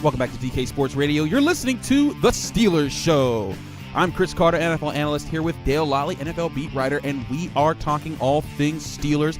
Welcome back to DK Sports Radio. You're listening to The Steelers Show. I'm Chris Carter, NFL analyst, here with Dale Lolley, NFL beat writer, and we are talking all things Steelers.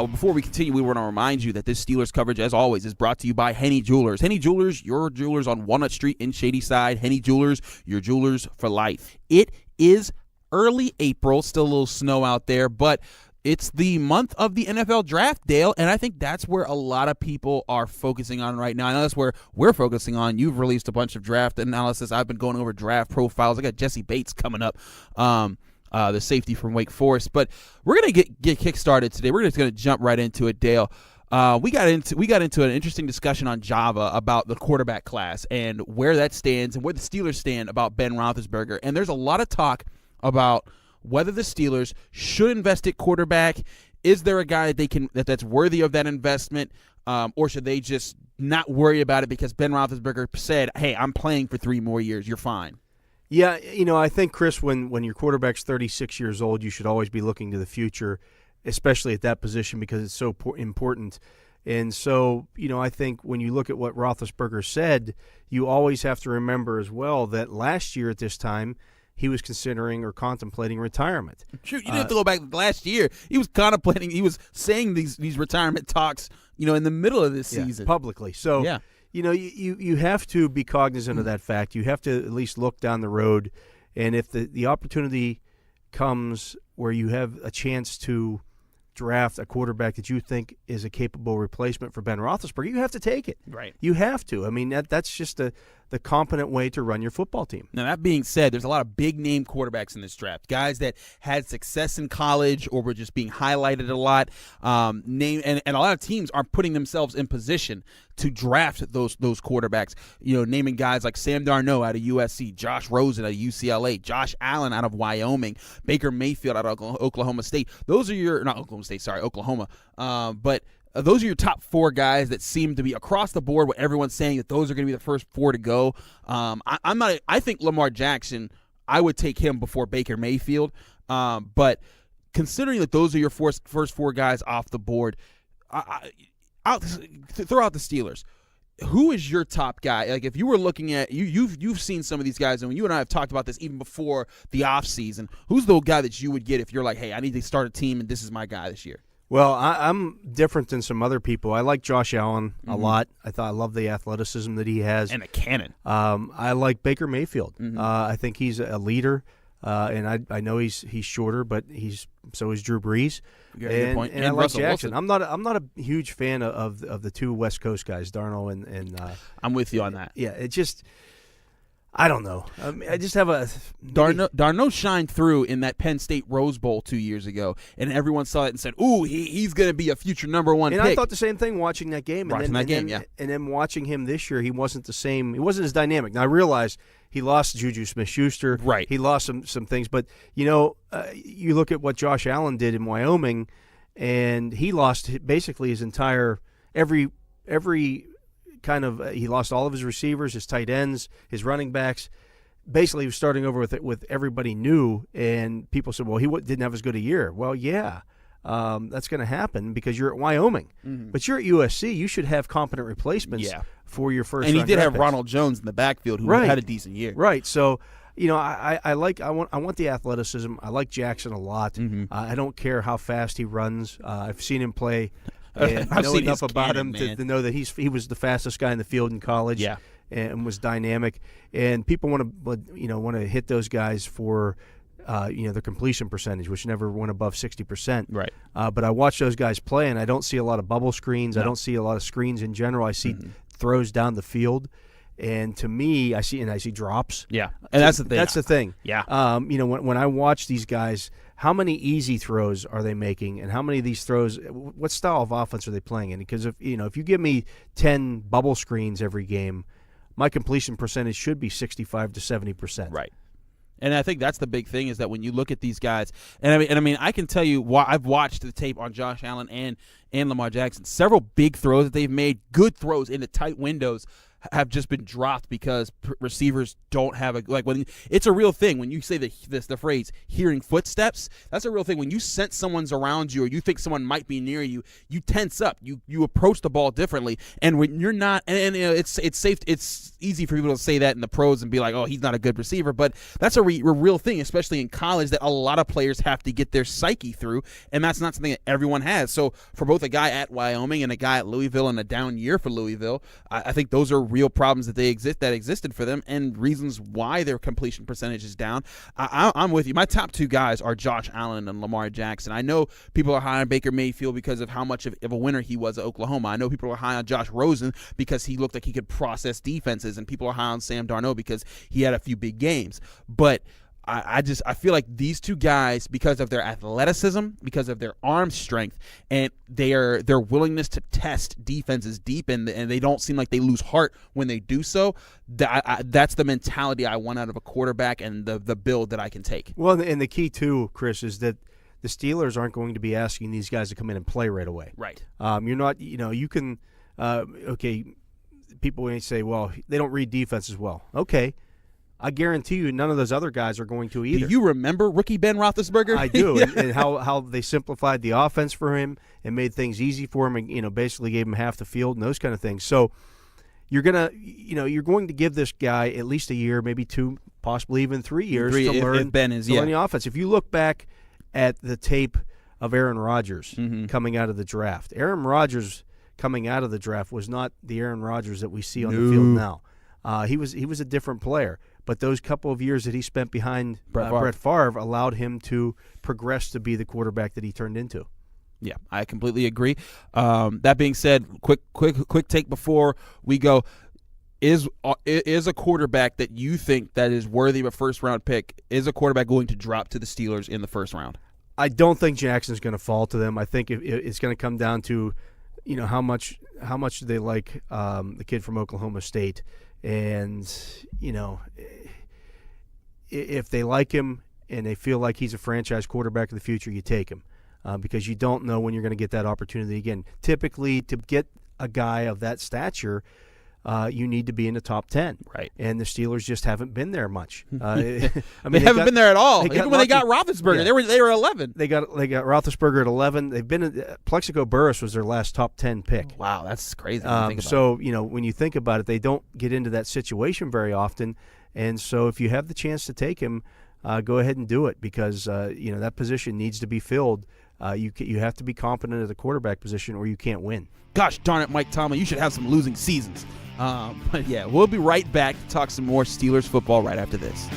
Before we continue, we want to remind you that this Steelers coverage, as always, is brought to you by Henny Jewelers. Henny Jewelers, your jewelers on Walnut Street in Shadyside. Henny Jewelers, your jewelers for life. It is early April, still a little snow out there, but it's the month of the NFL draft, Dale, and I think that's where a lot of people are focusing on right now. I know that's where we're focusing on. You've released a bunch of draft analysis. I've been going over draft profiles. I got Jesse Bates coming up, the safety from Wake Forest. But we're going to get kick-started today. We're just going to jump right into it, Dale. We got into an interesting discussion on Java about the quarterback class and where that stands and where the Steelers stand about Ben Roethlisberger. And there's a lot of talk about whether the Steelers should invest at quarterback. Is there a guy that's worthy of that investment, or should they just not worry about it because Ben Roethlisberger said, hey, I'm playing for 3 more years, you're fine? Yeah, I think, Chris, when your quarterback's 36 years old, you should always be looking to the future, especially at that position because it's so important. And so, I think when you look at what Roethlisberger said, you always have to remember as well that last year at this time, he was considering or contemplating retirement. Sure, you didn't have to go back last year. He was contemplating. He was saying these retirement talks, in the middle of this season publicly. So, yeah. You have to be cognizant of that fact. You have to at least look down the road, and if the opportunity comes where you have a chance to draft a quarterback that you think is a capable replacement for Ben Roethlisberger, you have to take it. Right. You have to. I mean, that's just the competent way to run your football team. Now, that being said, there's a lot of big-name quarterbacks in this draft, guys that had success in college or were just being highlighted a lot. And a lot of teams are putting themselves in position to draft those quarterbacks, naming guys like Sam Darnold out of USC, Josh Rosen out of UCLA, Josh Allen out of Wyoming, Baker Mayfield out of Oklahoma State. Those are Oklahoma. But those are your top 4 guys that seem to be across the board. What everyone's saying that those are going to be the first 4 to go. I think Lamar Jackson, I would take him before Baker Mayfield. But considering that those are your first 4 guys off the board, I'll throw out the Steelers. Who is your top guy? Like, if you were looking at you've seen some of these guys, and you and I have talked about this even before the offseason. Who's the guy that you would get if you're like, hey, I need to start a team and this is my guy this year? Well, I'm different than some other people. I like Josh Allen a lot. I love the athleticism that he has. And a cannon. I like Baker Mayfield. I think he's a leader, and I know he's shorter, but so is Drew Brees. And I like Russell Jackson. Wilson. I'm not a huge fan of the 2 West Coast guys, Darnold and I'm with you on that. Yeah, it just I don't know. I just have a Darnold shined through in that Penn State Rose Bowl 2 years ago, and everyone saw it and said, "Ooh, he's going to be a future number 1 pick." And I thought the same thing watching that game. And then watching him this year, he wasn't the same. He wasn't as dynamic. Now I realize he lost Juju Smith-Schuster. Right. He lost some things, but you look at what Josh Allen did in Wyoming, and he lost basically his entire every. He lost all of his receivers, his tight ends, his running backs. Basically, he was starting over with everybody new, and people said, well, he didn't have as good a year. Well, yeah, that's going to happen because you're at Wyoming. But you're at USC. You should have competent replacements for your first. And he did have picks. Ronald Jones in the backfield who had a decent year. Right. So, I want the athleticism. I like Jackson a lot. I don't care how fast he runs. I've seen him play. And I know enough about him to know that he was the fastest guy in the field in college, and was dynamic. And people want to hit those guys for their completion percentage, which never went above 60%. Right. But I watch those guys play, and I don't see a lot of bubble screens. No. I don't see a lot of screens in general. I see throws down the field. And to me, I see drops. Yeah, and that's the thing. That's the thing. Yeah. When I watch these guys, how many easy throws are they making, and how many of these throws? What style of offense are they playing in? Because if you give me 10 bubble screens every game, my completion percentage should be 65 to 70%. Right. And I think that's the big thing is that when you look at these guys, and I mean, I can tell you I've watched the tape on Josh Allen and Lamar Jackson. Several big throws that they've made, good throws into tight windows. have just been dropped because receivers don't have when it's a real thing. When you say the phrase hearing footsteps, that's a real thing. When you sense someone's around you or you think someone might be near you, you tense up. You approach the ball differently. And when you're not, and it's safe. It's easy for people to say that in the pros and be like, oh, he's not a good receiver. But that's a real thing, especially in college, that a lot of players have to get their psyche through, and that's not something that everyone has. So for both a guy at Wyoming and a guy at Louisville, and a down year for Louisville, I think those are real problems that existed for them, and reasons why their completion percentage is down. I'm with you. My top two guys are Josh Allen and Lamar Jackson. I know people are high on Baker Mayfield because of how much of a winner he was at Oklahoma. I know people are high on Josh Rosen because he looked like he could process defenses, and people are high on Sam Darnold because he had a few big games. But I feel like these two guys, because of their athleticism, because of their arm strength, and their willingness to test defenses deep, and they don't seem like they lose heart when they do so, that's the mentality I want out of a quarterback and the build that I can take. Well, and the key too, Chris, is that the Steelers aren't going to be asking these guys to come in and play right away. Right. You're not, you can, okay, people may say, well, they don't read defenses well. Okay. I guarantee you none of those other guys are going to either. Do you remember rookie Ben Roethlisberger? I do, yeah. and how they simplified the offense for him and made things easy for him, and basically gave him half the field and those kind of things. So you're going to give this guy at least a year, maybe 2, possibly even 3 years to learn the offense. If you look back at the tape of Aaron Rodgers coming out of the draft, Aaron Rodgers coming out of the draft was not the Aaron Rodgers that we see on the field now. He was a different player. But those couple of years that he spent behind Brett Favre allowed him to progress to be the quarterback that he turned into. Yeah, I completely agree. That being said, quick take before we go. Is a quarterback that you think that is worthy of a first-round pick, is a quarterback going to drop to the Steelers in the first round? I don't think Jackson's going to fall to them. I think it's going to come down to, how much do they like the kid from Oklahoma State. And, if they like him and they feel like he's a franchise quarterback of the future, you take him because you don't know when you're going to get that opportunity again. Typically, to get a guy of that stature, you need to be in the top 10. Right. And the Steelers just haven't been there much. They haven't been there at all. Even when they got Roethlisberger, they were 11. They got Roethlisberger at 11. They've been Plexico Burress was their last top 10 pick. Wow, that's crazy. When you think about it, they don't get into that situation very often. And so if you have the chance to take him, go ahead and do it because that position needs to be filled. You have to be competent at the quarterback position or you can't win. Gosh darn it, Mike Tomlin, you should have some losing seasons. But yeah, we'll be right back to talk some more Steelers football right after this.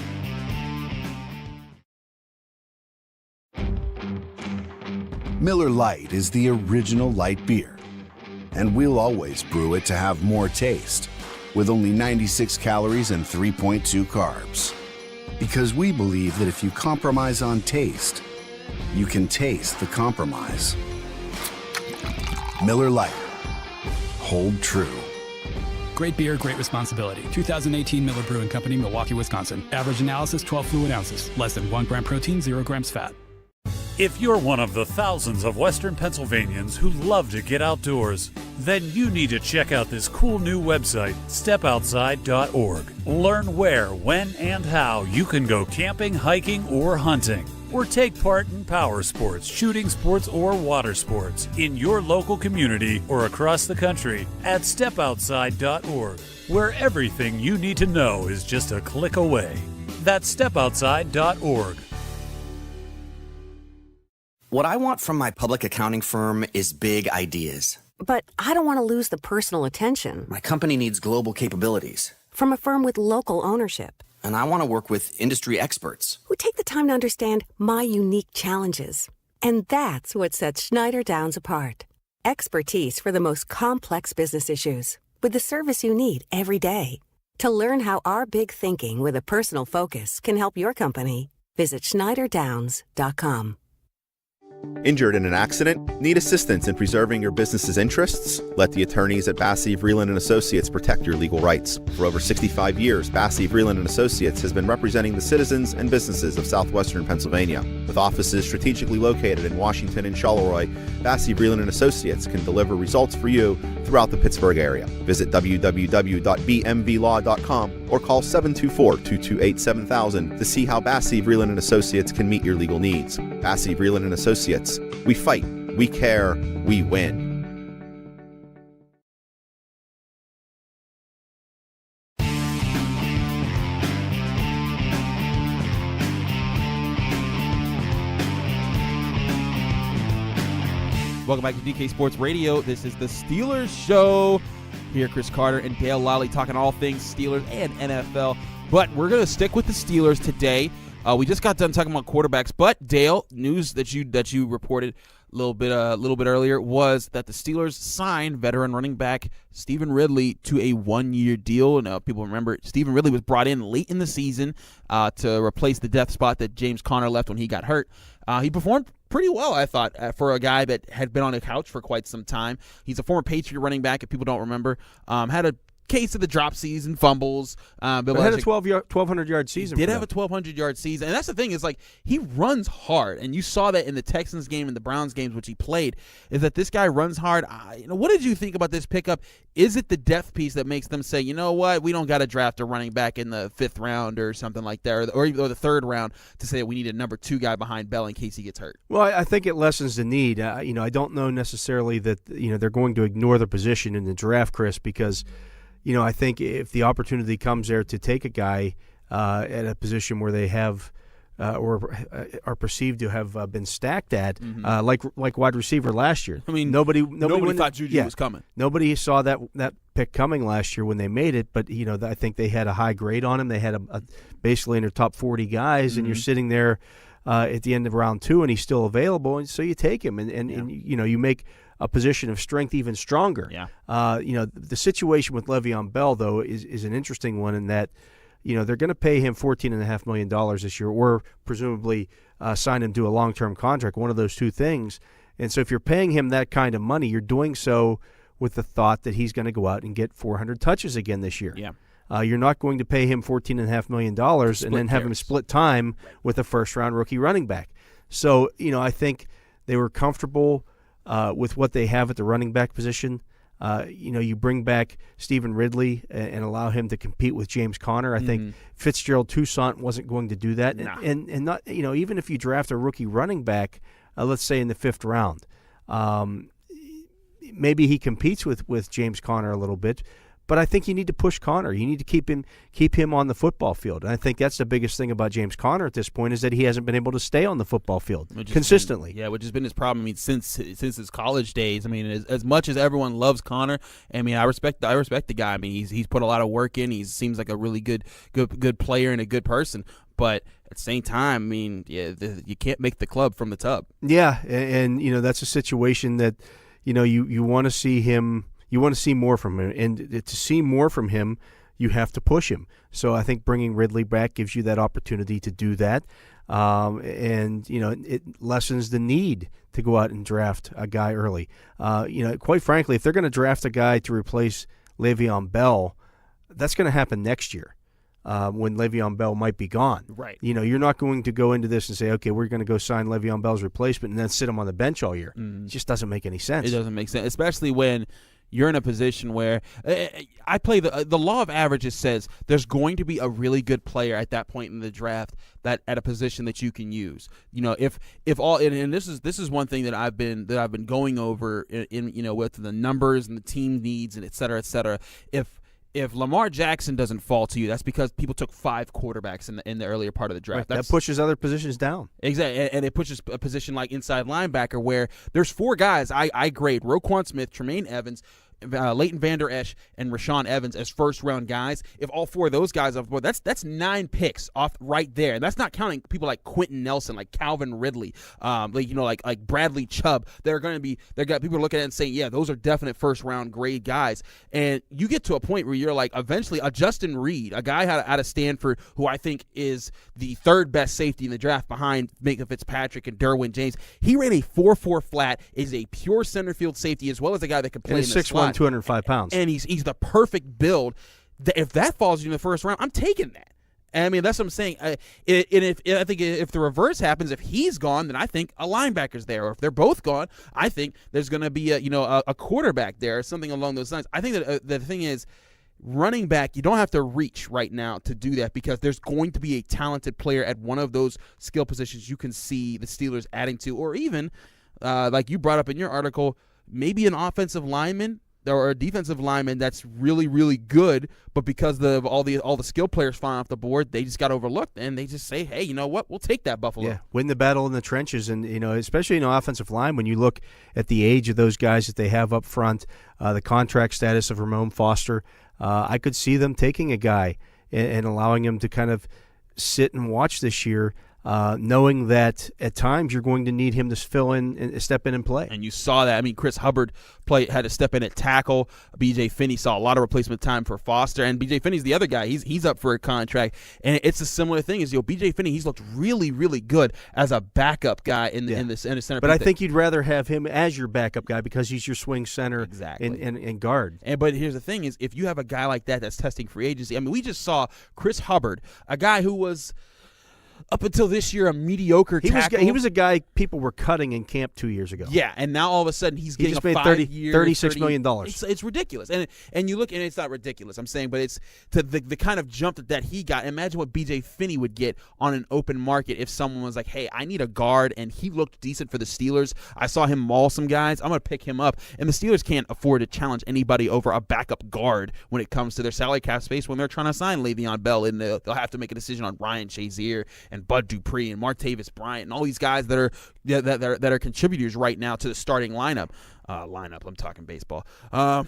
Miller Lite is the original light beer, and we'll always brew it to have more taste, with only 96 calories and 3.2 carbs. Because we believe that if you compromise on taste, you can taste the compromise. Miller Lite. Hold true. Great beer, great responsibility. 2018 Miller Brewing Company, Milwaukee, Wisconsin. Average analysis, 12 fluid ounces. Less than 1 gram protein, 0 grams fat. If you're one of the thousands of Western Pennsylvanians who love to get outdoors, then you need to check out this cool new website, stepoutside.org. Learn where, when, and how you can go camping, hiking, or hunting. Or take part in power sports, shooting sports, or water sports in your local community or across the country at stepoutside.org, where everything you need to know is just a click away. That's stepoutside.org. What I want from my public accounting firm is big ideas. But I don't want to lose the personal attention. My company needs global capabilities. From a firm with local ownership. And I want to work with industry experts. Who take the time to understand my unique challenges. And that's what sets Schneider Downs apart. Expertise for the most complex business issues. With the service you need every day. To learn how our big thinking with a personal focus can help your company, visit SchneiderDowns.com. Injured in an accident? Need assistance in preserving your business's interests? Let the attorneys at Bassey, Vreeland & Associates protect your legal rights. For over 65 years, Bassey, Vreeland & Associates has been representing the citizens and businesses of southwestern Pennsylvania. With offices strategically located in Washington and Charleroi, Bassey, Vreeland & Associates can deliver results for you throughout the Pittsburgh area. Visit www.bmvlaw.com or call 724-228-7000 to see how Bassey, Vreeland & Associates can meet your legal needs. Bassey, Vreeland & Associates. We fight, we care, we win. Welcome back to DK Sports Radio. This is the Steelers Show. Here, Chris Carter and Dale Lolley talking all things Steelers and NFL. But we're going to stick with the Steelers today. We just got done talking about quarterbacks, but Dale, news that you reported a little bit earlier was that the Steelers signed veteran running back Stevan Ridley to a 1-year deal. And people remember Stevan Ridley was brought in late in the season to replace the depth spot that James Conner left when he got hurt. He performed pretty well, I thought, for a guy that had been on the couch for quite some time. He's a former Patriot running back, if people don't remember. Had a case of the drop season, fumbles. But had a 1,200-yard season. Did have a 1,200-yard season. And that's the thing is, like, he runs hard. And you saw that in the Texans game and the Browns games, which he played, is that this guy runs hard. What did you think about this pickup? Is it the depth piece that makes them say, you know what, we don't got to draft a running back in the 5th round or something like that, or the 3rd round to say that we need a number 2 guy behind Bell in case he gets hurt? Well, I think it lessens the need. I don't know necessarily that they're going to ignore the position in the draft, Chris, because I think if the opportunity comes there to take a guy at a position where they have or are perceived to have been stacked at, like wide receiver last year. I mean, nobody thought Juju was coming. Nobody saw that pick coming last year when they made it, but I think they had a high grade on him. They had a basically in their top 40 guys, and you're sitting there at the end of round 2, and he's still available, and so you take him, and you make a position of strength even stronger. Yeah. The situation with Le'Veon Bell, though, is an interesting one in that, they're going to pay him $14.5 million this year, or presumably sign him to a long-term contract, one of those two things. And so if you're paying him that kind of money, you're doing so with the thought that he's going to go out and get 400 touches again this year. Yeah. You're not going to pay him $14.5 million and then have him split time with a first-round rookie running back. So, I think they were comfortable with what they have at the running back position. You bring back Stevan Ridley and allow him to compete with James Conner. I think Fitzgerald Toussaint wasn't going to do that. Nah. And not, even if you draft a rookie running back, let's say in the 5th round, maybe he competes with James Conner a little bit. But I think you need to push Conner. You need to keep him on the football field. And I think that's the biggest thing about James Conner at this point, is that he hasn't been able to stay on the football field consistently. Which has been his problem. I mean, since his college days. I mean, as much as everyone loves Conner, I mean, I respect the guy. I mean, he's put a lot of work in. He seems like a really good player and a good person. But at the same time, I mean, you can't make the club from the tub. Yeah, and that's a situation that you want to see him. You want to see more from him, and to see more from him, you have to push him. So I think bringing Ridley back gives you that opportunity to do that, and it lessens the need to go out and draft a guy early. Quite frankly, if they're going to draft a guy to replace Le'Veon Bell, that's going to happen next year. When Le'Veon Bell might be gone. Right. You're not going to go into this and say, okay, we're going to go sign Le'Veon Bell's replacement and then sit him on the bench all year. It just doesn't make any sense. It doesn't make sense, especially when you're in a position where I play the law of averages says there's going to be a really good player at that point in the draft that at a position that you can use. If all and this is one thing that I've been going over in with the numbers and the team needs and et cetera, et cetera. If Lamar Jackson doesn't fall to you, that's because people took 5 quarterbacks in the earlier part of the draft. Right, that pushes other positions down. Exactly, and it pushes a position like inside linebacker where there's 4 guys I grade: Roquan Smith, Tremaine Evans, Leighton Vander Esch, and Rashaan Evans as first-round guys. If all 4 of those guys off the board, that's 9 picks off right there. And that's not counting people like Quentin Nelson, like Calvin Ridley, like Bradley Chubb. People are looking at it and saying, yeah, those are definite first-round grade guys. And you get to a point where you're like, eventually, a Justin Reed, a guy out of Stanford, who I think is the 3rd best safety in the draft behind Minka Fitzpatrick and Derwin James. He ran a 4.4 flat, is a pure center field safety, as well as a guy that can play in the slot. 205 pounds. And he's the perfect build. If that falls in the first round, I'm taking that. And I mean, that's what I'm saying. I think if the reverse happens, if he's gone, then I think a linebacker's there. Or if they're both gone, I think there's going to be a quarterback there or something along those lines. I think that the thing is, running back, you don't have to reach right now to do that, because there's going to be a talented player at one of those skill positions you can see the Steelers adding to, or even, like you brought up in your article, maybe an offensive lineman or a defensive lineman that's really, really good, but because of all the skill players falling off the board, they just got overlooked, and they just say, hey, you know what, we'll take that, Buffalo. Yeah, win the battle in the trenches, and especially offensive line, when you look at the age of those guys that they have up front, the contract status of Ramon Foster, I could see them taking a guy and allowing him to kind of sit and watch this year, knowing that at times you're going to need him to fill in and step in and play. And you saw that. I mean, Chris Hubbard had to step in at tackle. B.J. Finney saw a lot of replacement time for Foster, and B.J. Finney's the other guy. He's up for a contract, and it's a similar thing. B.J. Finney, he's looked really, really good as a backup guy in the center. But I think you'd rather have him as your backup guy because he's your swing center and guard. But here's the thing: is if you have a guy like that that's testing free agency. I mean, we just saw Chris Hubbard, a guy who was, up until this year, a mediocre tackle. He was a guy people were cutting in camp 2 years ago. Yeah, and now all of a sudden he's getting $36 million. It's ridiculous. And you look, and it's not ridiculous, I'm saying, but it's to the kind of jump that he got. Imagine what B.J. Finney would get on an open market if someone was like, hey, I need a guard, and he looked decent for the Steelers. I saw him maul some guys. I'm going to pick him up. And the Steelers can't afford to challenge anybody over a backup guard when it comes to their salary cap space when they're trying to sign Le'Veon Bell, and they'll have to make a decision on Ryan Shazier and Bud Dupree and Martavis Bryant and all these guys that are contributors right now to the starting lineup. I'm talking baseball. All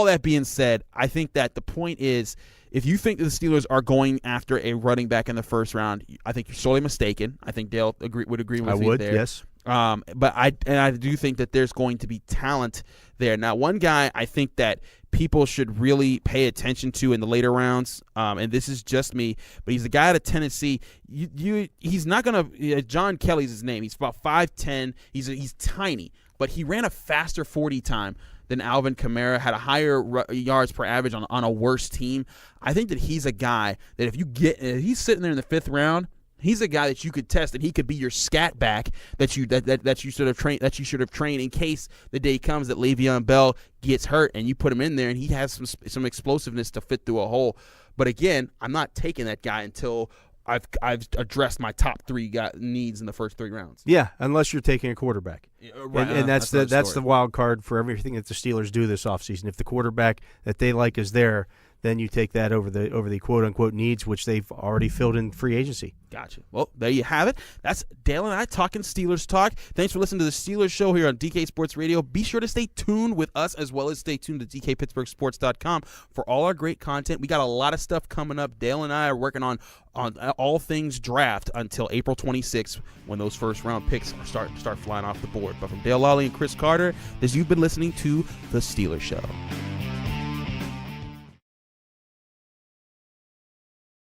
that being said, I think that the point is, if you think that the Steelers are going after a running back in the first round, I think you're sorely mistaken. I think Dale would agree with me there. Yes. But I do think that there's going to be talent there. Now, one guy I think that people should really pay attention to in the later rounds, and this is just me, but he's the guy out of Tennessee. He's not going to John Kelly's his name. He's about 5'10". He's tiny, but he ran a faster 40 time than Alvin Kamara, had a higher yards per average on a worse team. I think that he's a guy that if he's sitting there in the 5th round, he's a guy that you could test, and he could be your scat back that you should have trained in case the day comes that Le'Veon Bell gets hurt, and you put him in there, and he has some explosiveness to fit through a hole. But again, I'm not taking that guy until I've addressed my top 3 needs in the first 3 rounds. Yeah, unless you're taking a quarterback. Right, and that's the wild card for everything that the Steelers do this offseason. If the quarterback that they like is there, then you take that over the quote-unquote needs, which they've already filled in free agency. Gotcha. Well, there you have it. That's Dale and I talking Steelers talk. Thanks for listening to the Steelers Show here on DK Sports Radio. Be sure to stay tuned with us, as well as stay tuned to DKPittsburghSports.com for all our great content. We got a lot of stuff coming up. Dale and I are working on all things draft until April 26th, when those first-round picks start flying off the board. But from Dale Lolley and Chris Carter, you've been listening to the Steelers Show.